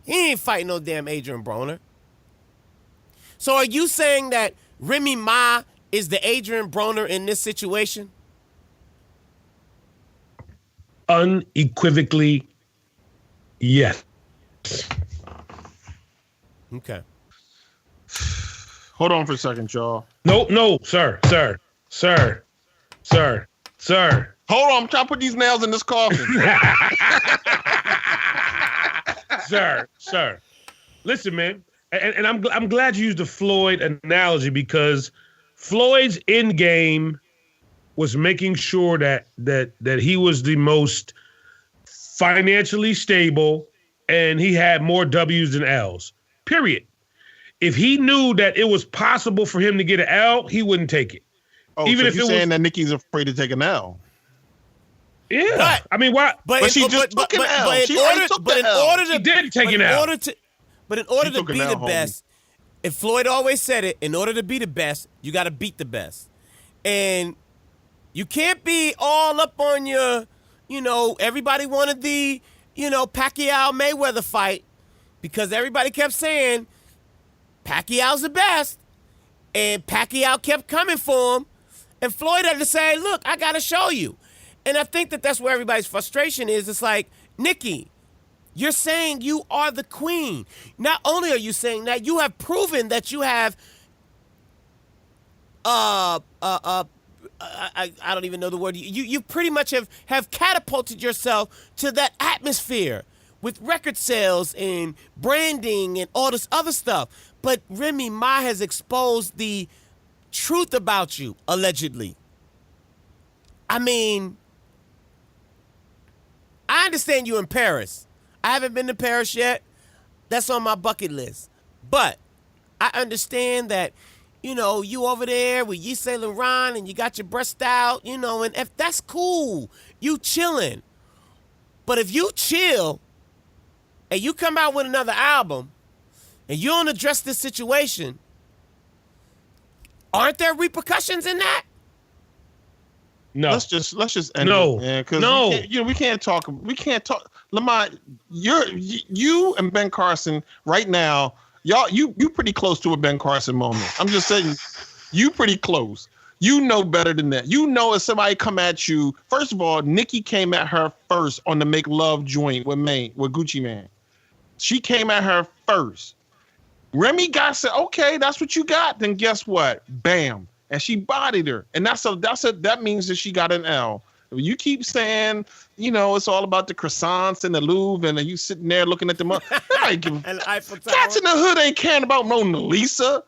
He ain't fighting no damn Adrian Broner. So are you saying that Remy Ma is the Adrian Broner in this situation? Unequivocally, yes. Okay. Hold on for a second, y'all. No, sir. Hold on, I'm trying to put these nails in this coffin. Sir. Listen, man, and I'm glad you used the Floyd analogy because Floyd's end game was making sure that he was the most financially stable and he had more W's than L's. Period. If he knew that it was possible for him to get an L, he wouldn't take it. Oh, even so if you're saying that Nicki's afraid to take an L. Yeah, but, I mean, why? But she just took an L. She already took the L. She did take an L. But in order to be the best, and Floyd always said it, in order to be the best, you got to beat the best. And you can't be all up on your, everybody wanted the, Pacquiao-Mayweather fight because everybody kept saying Pacquiao's the best. And Pacquiao kept coming for him. And Floyd had to say, look, I got to show you. And I think that that's where everybody's frustration is. It's like, Nicki, you're saying you are the queen. Not only are you saying that, you have proven that you have, I don't even know the word. You pretty much have catapulted yourself to that atmosphere with record sales and branding and all this other stuff. But Remy Ma has exposed the truth about you, allegedly. I mean, I understand you in Paris. I haven't been to Paris yet. That's on my bucket list. But I understand that, you over there with Yves Saint Laurent and you got your breast out, and if that's cool, you chilling. But if you chill and you come out with another album and you don't address this situation, aren't there repercussions in that? No. Let's just end it, man. Because we can't talk. Lamont, you and Ben Carson right now, y'all, you pretty close to a Ben Carson moment. I'm just saying, you pretty close. You know better than that. You know if somebody come at you, first of all, Nicki came at her first on the Make Love joint with Gucci Mane. She came at her first. Remy said, okay, that's what you got. Then guess what? Bam. And she bodied her. And that means that she got an L. You keep saying, it's all about the croissants and the Louvre, and you sitting there looking at the money. Cats in the hood ain't caring about Mona Lisa.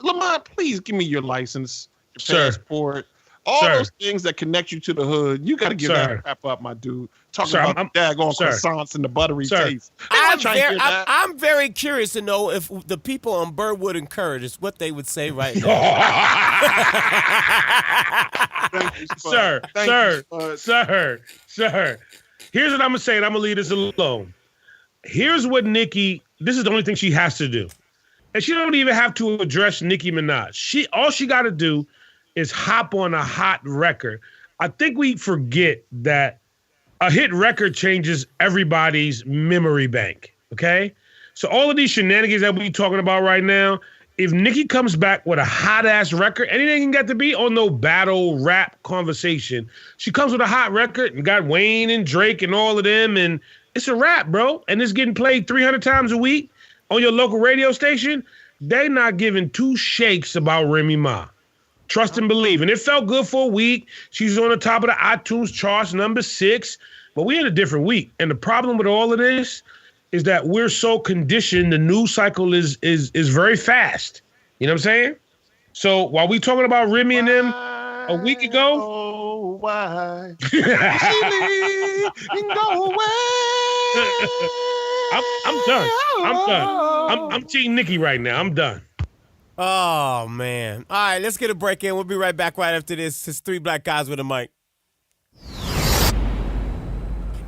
Lamont, please give me your license, your passport. All those things that connect you to the hood, you got to give that crap up, my dude. Talking about daggone croissants and the buttery taste. I'm very curious to know if the people on Birdwood and Courage is what they would say right now. Sir. Here's what I'm going to say, and I'm going to leave this alone. Here's what Nicki, this is the only thing she has to do. And she don't even have to address Nicki Minaj. All she got to do is hop on a hot record. I think we forget that a hit record changes everybody's memory bank, okay? So all of these shenanigans that we talking about right now, if Nicki comes back with a hot-ass record, anything can get to be on no battle rap conversation. She comes with a hot record and got Wayne and Drake and all of them, and it's a rap, bro. And it's getting played 300 times a week on your local radio station. They not giving two shakes about Remy Ma. Trust and believe. And it felt good for a week. She's on the top of the iTunes charts, number 6. But we're in a different week. And the problem with all of this is that we're so conditioned. The news cycle is very fast. You know what I'm saying? So while we talking about Remy and them a week ago. Oh, why? Go away. I'm done. I'm Team Nicki right now. I'm done. Oh, man. All right, let's get a break in. We'll be right back right after this. It's 3 Black Guys with a Mic.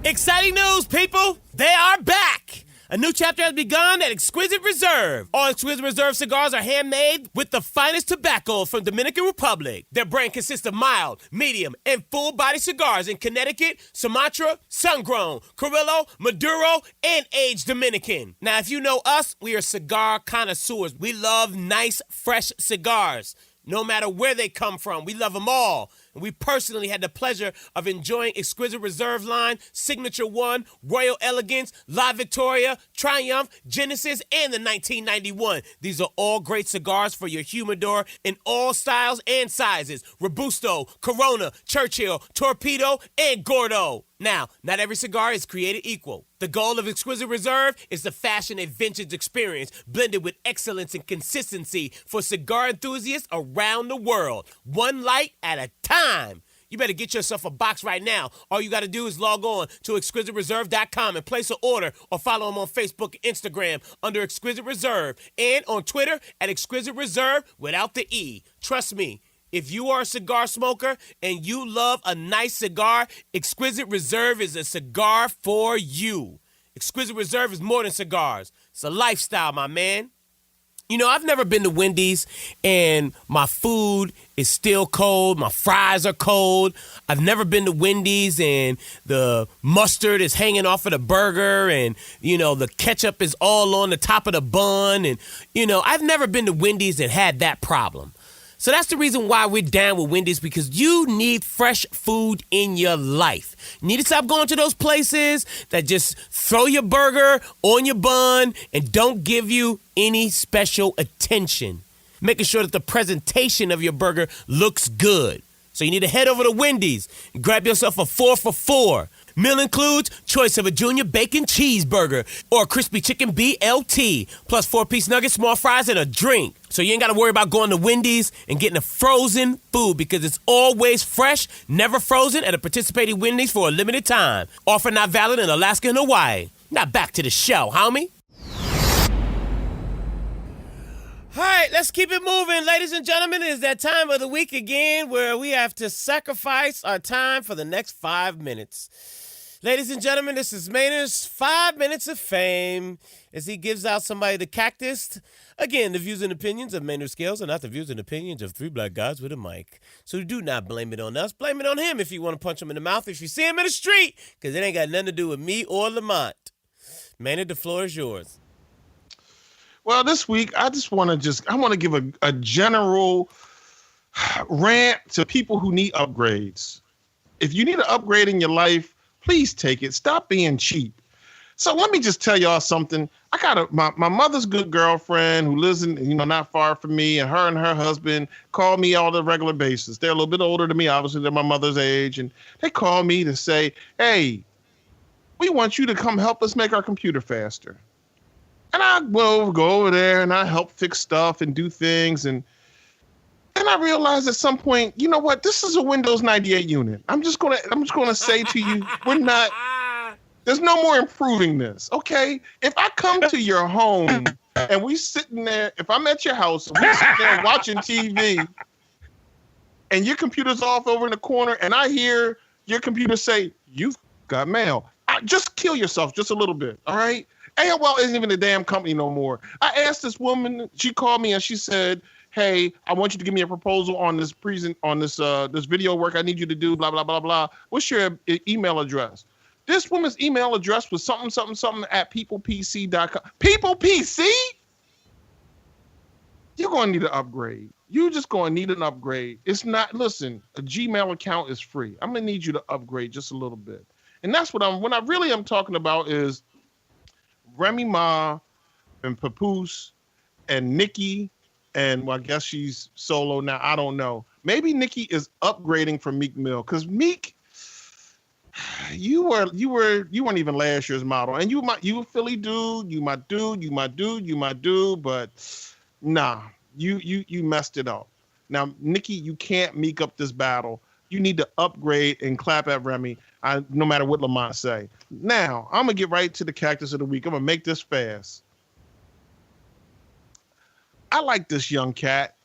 Exciting news, people. They are back. A new chapter has begun at Exquisite Reserve. All Exquisite Reserve cigars are handmade with the finest tobacco from Dominican Republic. Their brand consists of mild, medium, and full-body cigars in Connecticut, Sumatra, sun-grown, Criollo, Maduro, and aged Dominican. Now, if you know us, we are cigar connoisseurs. We love nice, fresh cigars. No matter where they come from, we love them all. And we personally had the pleasure of enjoying Exquisite Reserve line, Signature One, Royal Elegance, La Victoria, Triumph, Genesis, and the 1991. These are all great cigars for your humidor in all styles and sizes. Robusto, Corona, Churchill, Torpedo, and Gordo. Now, not every cigar is created equal. The goal of Exquisite Reserve is to fashion a vintage experience blended with excellence and consistency for cigar enthusiasts around the world, one light at a time. You better get yourself a box right now. All you got to do is log on to exquisitereserve.com and place an order, or follow them on Facebook and Instagram under Exquisite Reserve, and on Twitter at Exquisite Reserve without the E. Trust me. If you are a cigar smoker and you love a nice cigar, Exquisite Reserve is a cigar for you. Exquisite Reserve is more than cigars. It's a lifestyle, my man. You know, I've never been to Wendy's and my food is still cold. My fries are cold. I've never been to Wendy's and the mustard is hanging off of the burger and, you know, the ketchup is all on the top of the bun. And, you know, I've never been to Wendy's and had that problem. So that's the reason why we're down with Wendy's, because you need fresh food in your life. You need to stop going to those places that just throw your burger on your bun and don't give you any special attention. Making sure that the presentation of your burger looks good. So you need to head over to Wendy's and grab yourself a 4 for $4. Meal includes choice of a junior bacon cheeseburger or a crispy chicken BLT, plus 4-piece nuggets, small fries, and a drink. So you ain't got to worry about going to Wendy's and getting a frozen food, because it's always fresh, never frozen, at a participating Wendy's for a limited time. Offer not valid in Alaska and Hawaii. Now back to the show, homie. All right, let's keep it moving. Ladies and gentlemen, it's that time of the week again where we have to sacrifice our time for the next 5 minutes. Ladies and gentlemen, this is Maynard's 5 minutes of fame as he gives out somebody the cactus. Again, the views and opinions of Maynard Scales are not the views and opinions of three black guys with a mic. So do not blame it on us. Blame it on him if you want to punch him in the mouth if you see him in the street, because it ain't got nothing to do with me or Lamont. Maynard, the floor is yours. Well, this week, I want to give a general rant to people who need upgrades. If you need an upgrade in your life, please take it. Stop being cheap. So let me just tell y'all something. I got my mother's good girlfriend who lives in, not far from me, and her husband call me on a regular basis. They're a little bit older than me. Obviously, they're my mother's age. And they call me to say, hey, we want you to come help us make our computer faster. And I will go over there and I help fix stuff and do things. And then I realized at some point, you know what? This is a Windows 98 unit. I'm just gonna say to you, there's no more improving this. Okay. If I come to your home and we sitting there, if I'm at your house and we sitting there watching TV and your computer's off over in the corner and I hear your computer say, you've got mail, just kill yourself just a little bit. All right. AOL isn't even a damn company no more. I asked this woman, she called me and she said, hey, I want you to give me a proposal on this this video work I need you to do, blah, blah, blah, blah. What's your email address? This woman's email address was something at peoplepc.com. People PC? You're going to need an upgrade. You're just going to need an upgrade. It's not, listen, a Gmail account is free. I'm going to need you to upgrade just a little bit. And that's what I really am talking about is Remy Ma and Papoose and Nicki, and well, I guess she's solo now. I don't know. Maybe Nicki is upgrading from Meek Mill, because Meek, you weren't even last year's model, and you a Philly dude, you my dude, but nah, you messed it up. Now, Nicki, you can't Meek up this battle. You need to upgrade and clap at Remy, no matter what Lamont say. Now, I'm going to get right to the cactus of the week. I'm going to make this fast. I like this young cat,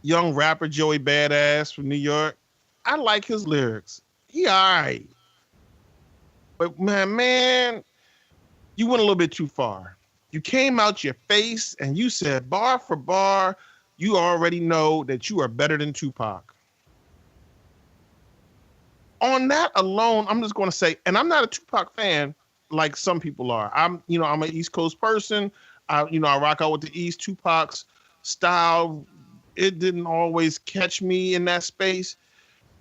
young rapper Joey Badass from New York. I like his lyrics. He all right. But, man, you went a little bit too far. You came out your face and you said, bar for bar, you already know that you are better than Tupac. On that alone, I'm just going to say, and I'm not a Tupac fan like some people are. I'm an East Coast person. I rock out with the East. Tupac's style, it didn't always catch me in that space.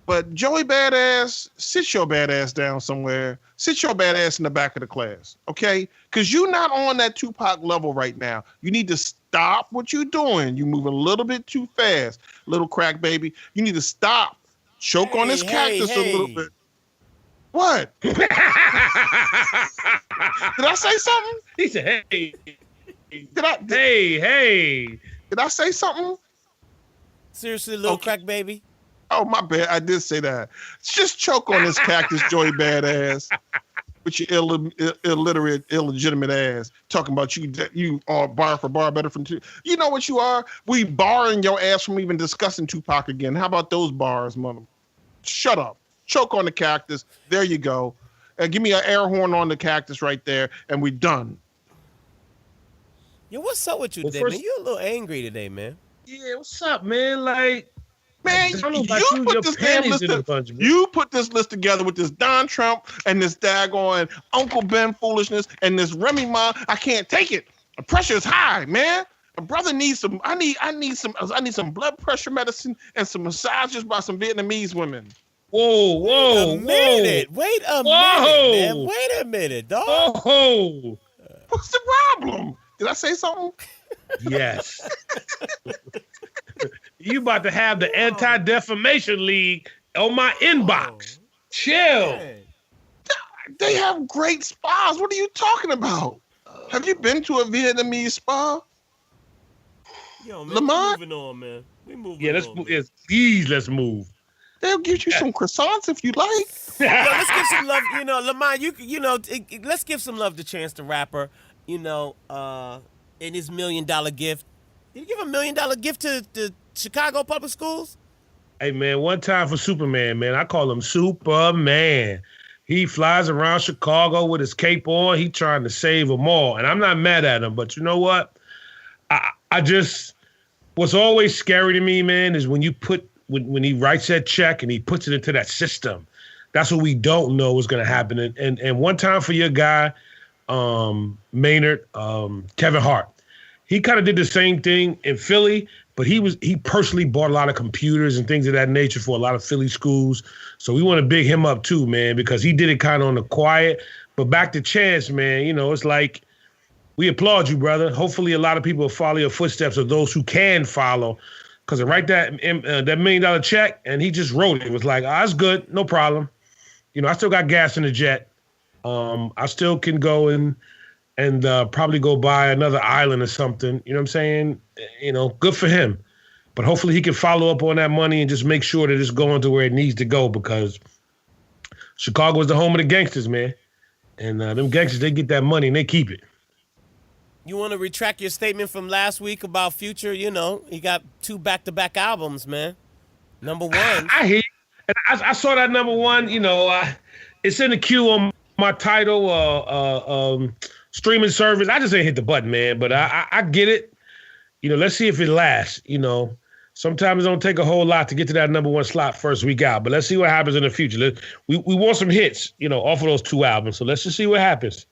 But Joey Badass, sit your badass down somewhere. Sit your badass in the back of the class, okay? Because you're not on that Tupac level right now. You need to stop what you're doing. You're moving a little bit too fast. Little crack baby. You need to stop. Choke on this cactus a little bit. What? Did I say something? He said, hey. Did I say something? Seriously, little crack baby? Oh, my bad. I did say that. Just choke on this cactus, Joey Badass. With your illiterate, illegitimate ass. Talking about you are bar for bar better from two. You know what you are? We barring your ass from even discussing Tupac again. How about those bars, mother? Shut up. Choke on the cactus. There you go. Give me an air horn on the cactus right there, and we're done. Yo, what's up with you today, man? You a little angry today, man. Yeah, what's up, man? Like, man, you put this list together with this Don Trump and this daggone Uncle Ben foolishness and this Remy Ma. I can't take it. The pressure is high, man. A brother needs some. I need some blood pressure medicine and some massages by some Vietnamese women. Wait a minute, man. Wait a minute, dog. Whoa. What's the problem? Did I say something? Yes. You about to have the Anti-Defamation League on my inbox. Chill. Man. They have great spas. What are you talking about? Have you been to a Vietnamese spa? Yo, man, Lamont? we moving on, man. We moving on. Let's move. They'll give you some croissants if you like. Yo, let's give some love. Lamont, let's give some love to Chance the Rapper. In his $1 million gift. Did you give a $1 million gift to the Chicago public schools? Hey, man, one time for Superman, man. I call him Superman. He flies around Chicago with his cape on. He trying to save them all. And I'm not mad at him, but you know what? What's always scary to me, man, is when when he writes that check and he puts it into that system. That's what we don't know is going to happen. And one time for your guy, Maynard, Kevin Hart. He kind of did the same thing in Philly, but he personally bought a lot of computers and things of that nature for a lot of Philly schools. So we want to big him up too, man, because he did it kind of on the quiet. But back to Chance, man, it's like we applaud you, brother. Hopefully a lot of people will follow your footsteps, or those who can follow, because write that $1 million check, and he just wrote it. It was like, it's good, no problem. I still got gas in the jet. I still can go and probably go buy another island or something. You know what I'm saying? Good for him. But hopefully he can follow up on that money and just make sure that it's going to where it needs to go, because Chicago is the home of the gangsters, man. And them gangsters, they get that money and they keep it. You want to retract your statement from last week about Future? He got 2 back-to-back albums, man. Number one. I hear you. And I saw that number one. It's in the queue on my title streaming service. I just ain't hit the button, man. But I get it. Let's see if it lasts. Sometimes it don't take a whole lot to get to that number one slot first week out. But let's see what happens in the future. We want some hits, off of those 2 albums. So let's just see what happens.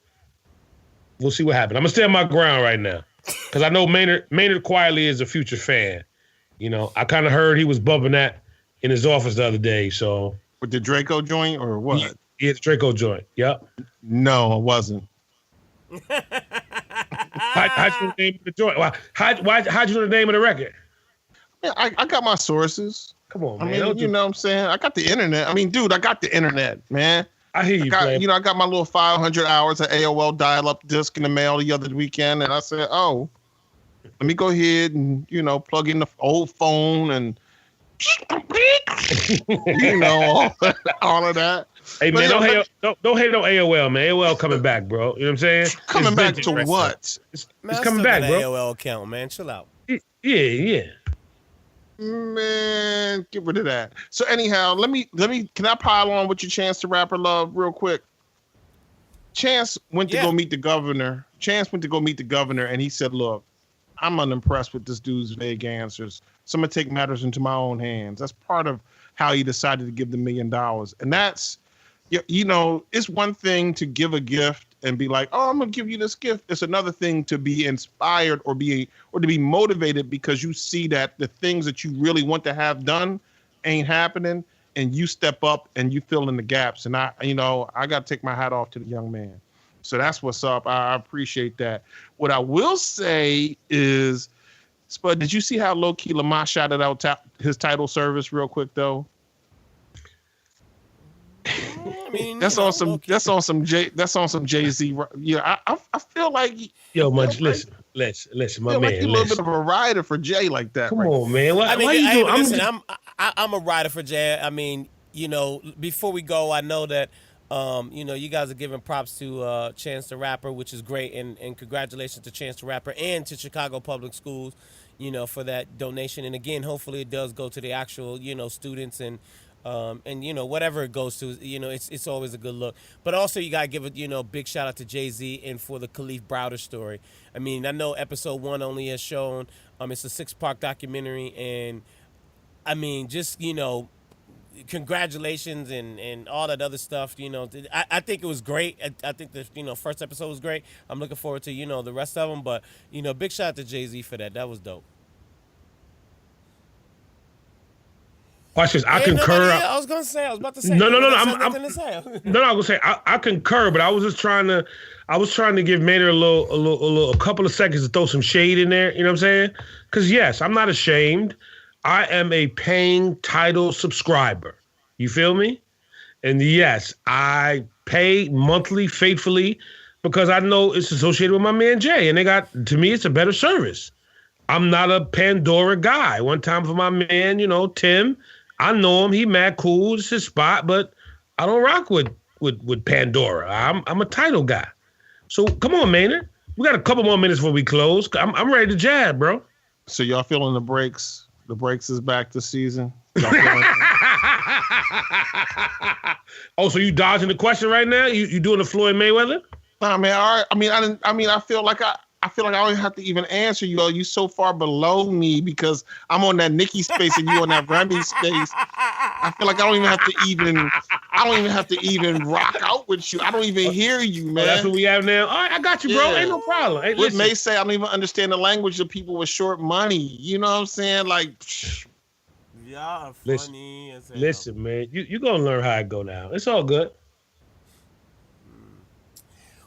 We'll see what happens. I'm gonna stay on my ground right now, because I know Maynard quietly is a Future fan. I kind of heard he was bumping that in his office the other day. So with the Draco joint or what? Yeah, the Draco joint. Yep. No, I wasn't. How'd you know the name of the joint? How'd you know the name of the record? Yeah, I got my sources. Come on, man. I mean, you know what I'm saying? I got the internet. I mean, dude, I got the internet, man. I hear you, I got my little 500 hours of AOL dial-up disc in the mail the other weekend, and I said, oh, let me go ahead and, plug in the old phone and, all of that. Hey, man, don't hate on AOL, man. AOL coming back, bro. You know what I'm saying? Coming back to what? It's coming back, bro. AOL account, man. Chill out. Yeah. Man, get rid of that. So anyhow, let me. Can I pile on with your Chance the Rapper love real quick? Chance went to go meet the governor. Chance went to go meet the governor, and he said, "Look, I'm unimpressed with this dude's vague answers. So I'm gonna take matters into my own hands." That's part of how he decided to give the $1 million. And that's, you know, it's one thing to give a gift and be like, "Oh, I'm gonna give you this gift." It's another thing to be inspired or to be motivated because you see that the things that you really want to have done ain't happening, and you step up and you fill in the gaps. And I got to take my hat off to the young man. So that's what's up. I appreciate that. What I will say is, Spud, did you see how low key Lamar shouted out his title service real quick though? I mean, that's on some Jay-Z. Yeah, I feel like listen, my man. Like a little bit of a rider for Jay like that. Come on, man. Why you doing? I'm a rider for Jay. I mean, you know, before we go, I know that you know, you guys are giving props to Chance the Rapper, which is great, and congratulations to Chance the Rapper and to Chicago Public Schools, you know, for that donation. And again, hopefully it does go to the actual, you know, students and you know, whatever it goes to, you know, it's always a good look. But also you gotta give a, you know, big shout out to Jay-Z and for the Khalif Browder story. I mean, I know episode 1 only has shown it's a 6-part documentary, and I mean, just, you know, congratulations and all that other stuff. You know, I think it was great. I think the, you know, first episode was great. I'm looking forward to, you know, the rest of them. But, you know, big shout out to Jay-Z for that. That was dope. Watch this. I concur. I was about to say. No. I was gonna say I concur, but I was trying to give Maynard a couple of seconds to throw some shade in there. You know what I'm saying? Because yes, I'm not ashamed. I am a paying Tidal subscriber. You feel me? And yes, I pay monthly faithfully because I know it's associated with my man Jay, and to me, it's a better service. I'm not a Pandora guy. One time for my man, you know, Tim. I know him. He mad cool. It's his spot, but I don't rock with Pandora. I'm a Tidal guy. So come on, Maynard. We got a couple more minutes before we close. I'm ready to jab, bro. So y'all feeling the breaks? The breaks is back this season. Oh, so you dodging the question right now? You doing the Floyd Mayweather? Nah, man. I feel like I don't have to even answer you. You so far below me because I'm on that Nicki space and you on that Remy space. I feel like I don't even have to even rock out with you. I don't even hear you, man. Oh, that's what we have now. All right, I got you, bro. Ain't no problem. Hey, what May say, I don't even understand the language of people with short money. You know what I'm saying? Like, y'all funny. Listen, man. You gonna learn how it go now. It's all good.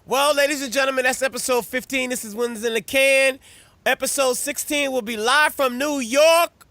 Well, ladies and gentlemen, that's episode 15. This is Wins in the Can. Episode 16 will be live from New York.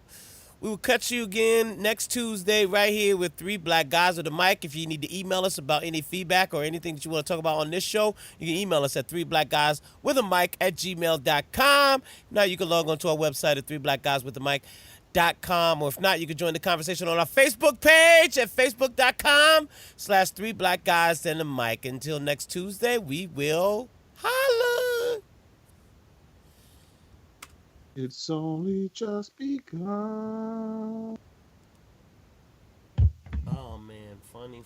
We will catch you again next Tuesday right here with 3 Black Guys with a Mic. If you need to email us about any feedback or anything that you want to talk about on this show, you can email us at 3blackguyswithamic@gmail.com. Now you can log on to our website at 3blackguyswithamic.com, or if not, you can join the conversation on our Facebook page at facebook.com/3 Black Guys and a Mic. Until next Tuesday, we will holla. It's only just begun. Oh man, funny.